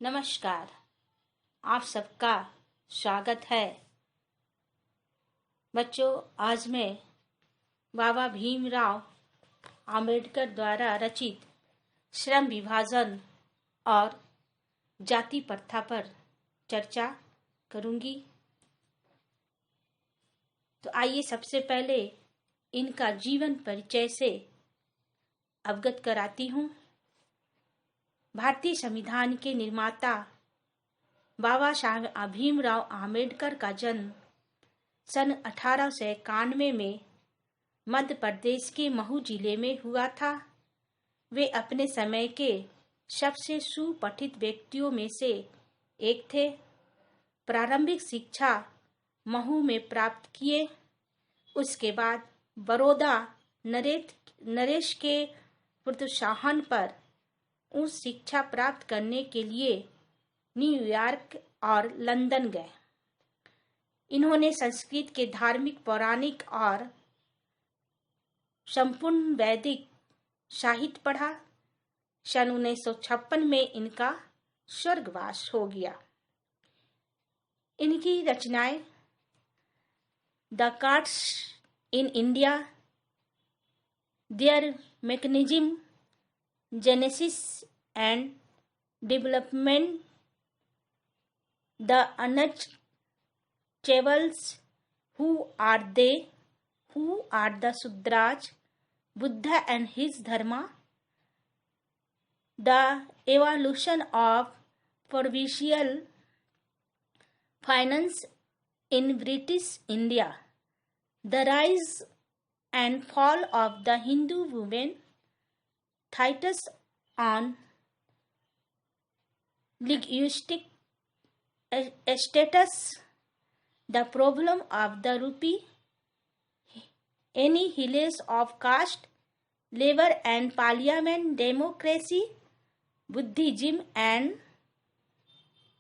नमस्कार। आप सबका स्वागत है। बच्चों, आज मैं बाबा भीमराव अंबेडकर द्वारा रचित श्रम विभाजन और जाति प्रथा पर चर्चा करूंगी। तो आइए सबसे पहले इनका जीवन परिचय से अवगत कराती हूँ। भारतीय संविधान के निर्माता बाबा साहब भीमराव अंबेडकर का जन्म सन 1891 में मध्य प्रदेश के महू जिले में हुआ था। वे अपने समय के सबसे सुपठित व्यक्तियों में से एक थे। प्रारंभिक शिक्षा महू में प्राप्त किए। उसके बाद बड़ौदा नरेश के प्रोत्साहन पर उच्च शिक्षा प्राप्त करने के लिए न्यूयॉर्क और लंदन गए। इन्होंने संस्कृत के धार्मिक, पौराणिक और संपूर्ण वैदिक साहित्य पढ़ा। सन 1956 में इनका स्वर्गवास हो गया। इनकी रचनाएं the castes in India, their mechanism, genesis and development, the untouchables, who are the Shudras, Buddha and his Dharma, the evolution of provincial finance in British India, the rise and fall of the Hindu women, Thesis on linguistic status, the problem of the rupee, annihilation of caste, labor and parliament democracy, Buddhism and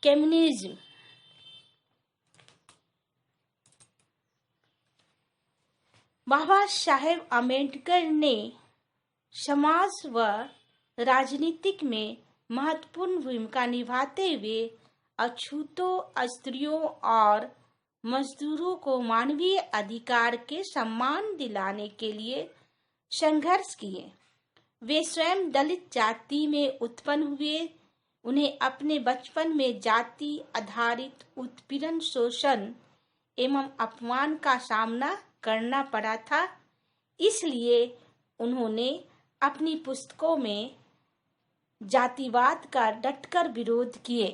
communism। Baba Saheb Ambedkar ने समाज व राजनीतिक में महत्वपूर्ण भूमिका निभाते हुए अछूतों, स्त्रियों और मजदूरों को मानवीय अधिकार के सम्मान दिलाने के लिए संघर्ष किए। वे स्वयं दलित जाति में उत्पन्न हुए। उन्हें अपने बचपन में जाति आधारित उत्पीड़न, शोषण एवं अपमान का सामना करना पड़ा था। इसलिए उन्होंने अपनी पुस्तकों में जातिवाद का डटकर विरोध किए।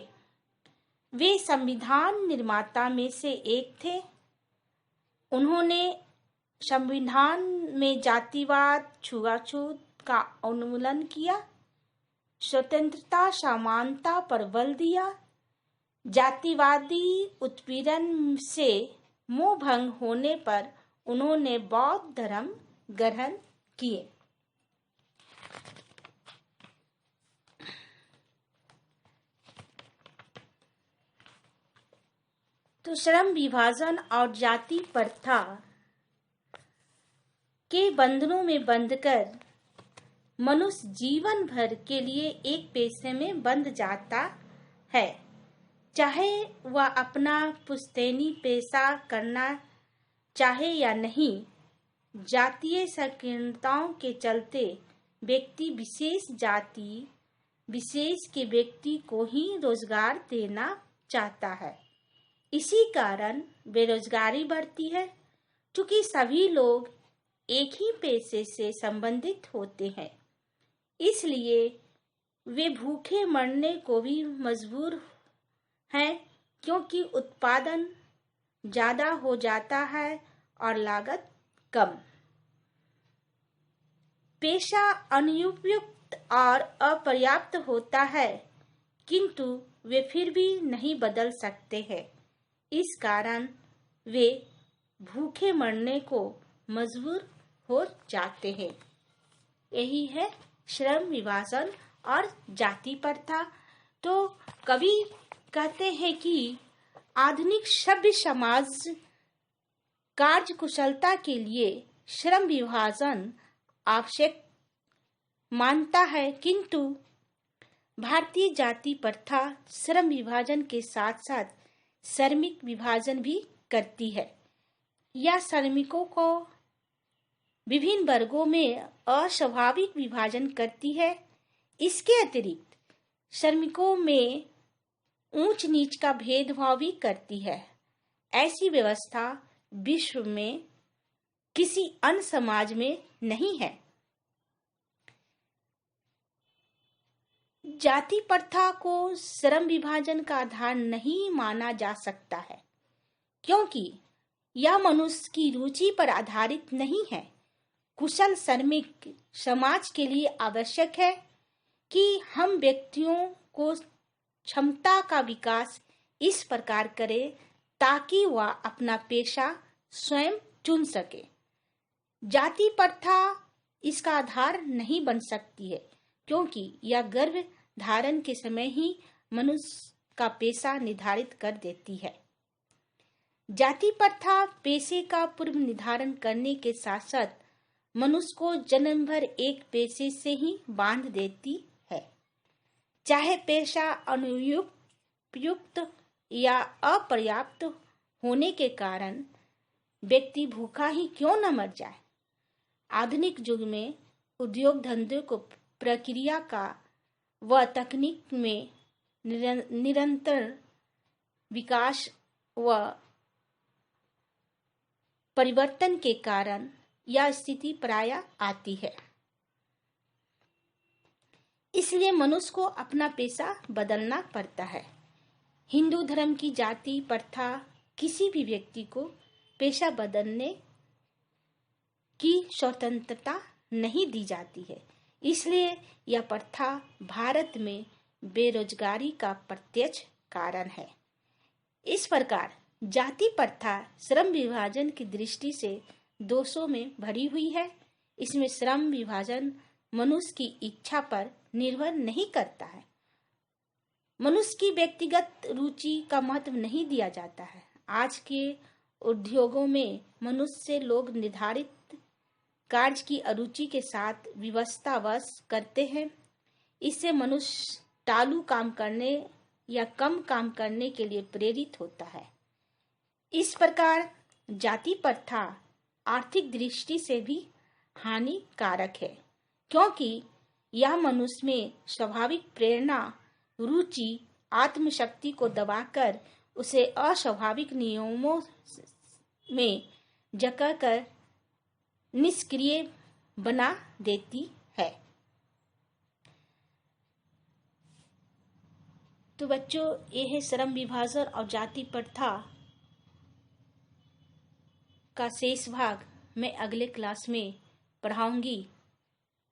वे संविधान निर्माता में से एक थे। उन्होंने संविधान में जातिवाद, छुआछूत का उन्मूलन किया, स्वतंत्रता, समानता पर बल दिया। जातिवादी उत्पीड़न से मोह भंग होने पर उन्होंने बौद्ध धर्म ग्रहण किए। तो श्रम विभाजन और जाति प्रथा के बंधनों में बंधकर मनुष्य जीवन भर के लिए एक पेशे में बंध जाता है। चाहे वह अपना पुश्तैनी पेशा करना चाहे या नहीं, जातीय संकीर्णताओं के चलते व्यक्ति विशेष जाति विशेष के व्यक्ति को ही रोजगार देना चाहता है। इसी कारण बेरोजगारी बढ़ती है। क्योंकि सभी लोग एक ही पेशे से संबंधित होते हैं, इसलिए वे भूखे मरने को भी मजबूर हैं, क्योंकि उत्पादन ज्यादा हो जाता है और लागत कम। पेशा अनुपयुक्त और अपर्याप्त होता है, किंतु वे फिर भी नहीं बदल सकते हैं। इस कारण वे भूखे मरने को मजबूर हो जाते हैं। यही है श्रम विभाजन और जाति प्रथा। तो कवि कहते हैं कि आधुनिक सभ्य समाज कार्य कुशलता के लिए श्रम विभाजन आवश्यक मानता है, किंतु भारतीय जाति प्रथा श्रम विभाजन के साथ साथ श्रमिक विभाजन भी करती है। यह श्रमिकों को विभिन्न वर्गों में अस्वाभाविक विभाजन करती है। इसके अतिरिक्त श्रमिकों में ऊंच नीच का भेदभाव भी करती है। ऐसी व्यवस्था विश्व में किसी अन्य समाज में नहीं है। जाति प्रथा को श्रम विभाजन का आधार नहीं माना जा सकता है, क्योंकि यह मनुष्य की रुचि पर आधारित नहीं है। कुशल श्रमिक समाज के लिए आवश्यक है कि हम व्यक्तियों को क्षमता का विकास इस प्रकार करें ताकि वह अपना पेशा स्वयं चुन सके। जाति प्रथा इसका आधार नहीं बन सकती है, क्योंकि यह गर्भ धारण के समय ही मनुष्य का पेशा निर्धारित कर देती है। जाति प्रथा पेशे का पूर्व निर्धारण करने के साथ साथ मनुष्य को जन्म भर एक पेशे से ही बांध देती है, चाहे पेशा अनुपयुक्त या अपर्याप्त होने के कारण व्यक्ति भूखा ही क्यों न मर जाए। आधुनिक युग में उद्योग धंधे को प्रक्रिया का व तकनीक में निरंतर विकास व परिवर्तन के कारण यह स्थिति प्रायः आती है। इसलिए मनुष्य को अपना पेशा बदलना पड़ता है। हिंदू धर्म की जाति प्रथा किसी भी व्यक्ति को पेशा बदलने की स्वतंत्रता नहीं दी जाती है। इसलिए यह प्रथा भारत में बेरोजगारी का प्रत्यक्ष कारण है। इस प्रकार जाति प्रथा श्रम विभाजन की दृष्टि से दोषों में भरी हुई है। इसमें श्रम विभाजन मनुष्य की इच्छा पर निर्भर नहीं करता है। मनुष्य की व्यक्तिगत रुचि का महत्व नहीं दिया जाता है। आज के उद्योगों में मनुष्य से लोग निर्धारित कार्य की अरुचि के साथ विवशतावश करते हैं। इससे मनुष्य टालू काम करने या कम काम करने के लिए प्रेरित होता है। इस प्रकार जाति प्रथा आर्थिक दृष्टि से भी हानिकारक है, क्योंकि यह मनुष्य में स्वाभाविक प्रेरणा, रुचि, आत्मशक्ति को दबाकर उसे अस्वाभाविक नियमों में जकड़कर निष्क्रिय बना देती है। तो बच्चों, ये है श्रम विभाजन और जाति प्रथा का शेष भाग मैं अगले क्लास में पढ़ाऊंगी।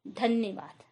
धन्यवाद।